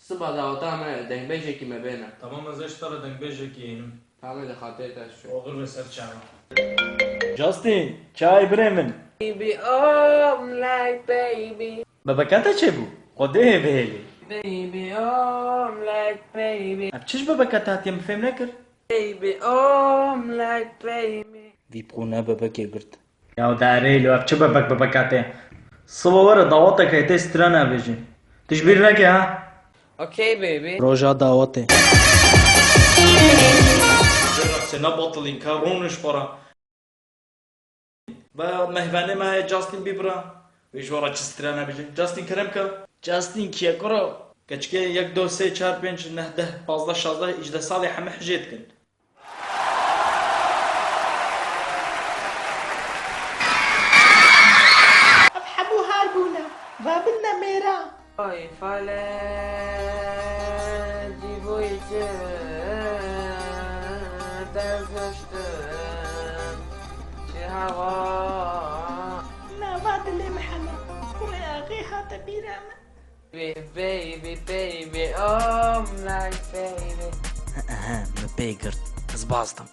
صبح دعوتها من دنگ بیشکی مبینه. تمام از اشتر دنگ بیشه کینم. فهمید خاطر تشو. اوغر به سر چاوا. جاستین چای بريمن Baby, oh, like baby. بابكاتا چه بو؟ قده بهلی Baby, oh, like baby. چش بابكاتا يم فهم نكر؟ Baby, oh, like baby. دي بقونا بابكي قرت يا داري لو ابچه بابكاتا صبح ورا دعوتك هي تسترانا بيجي تشبير لك ها؟ Okay, baby. روجا دعوتي جرب سنة بطلين كارونش برا با مهبانه ما هي جاستين بيبرا ويش ورا تسترانا بيجي جاستين كرمكا جاستين كيا كرو كچكي 1 2 3 4 5 9 10 15 16 18 صالح حم حجيتكن ابحبوا هاربونا بابلنا ميرا Oi, fale de voite der verstehen. She hava. لا فاضل محلا ويا اخي هذا بيرانا Baby, baby, oh, like baby. اها مبيقرت زبازتم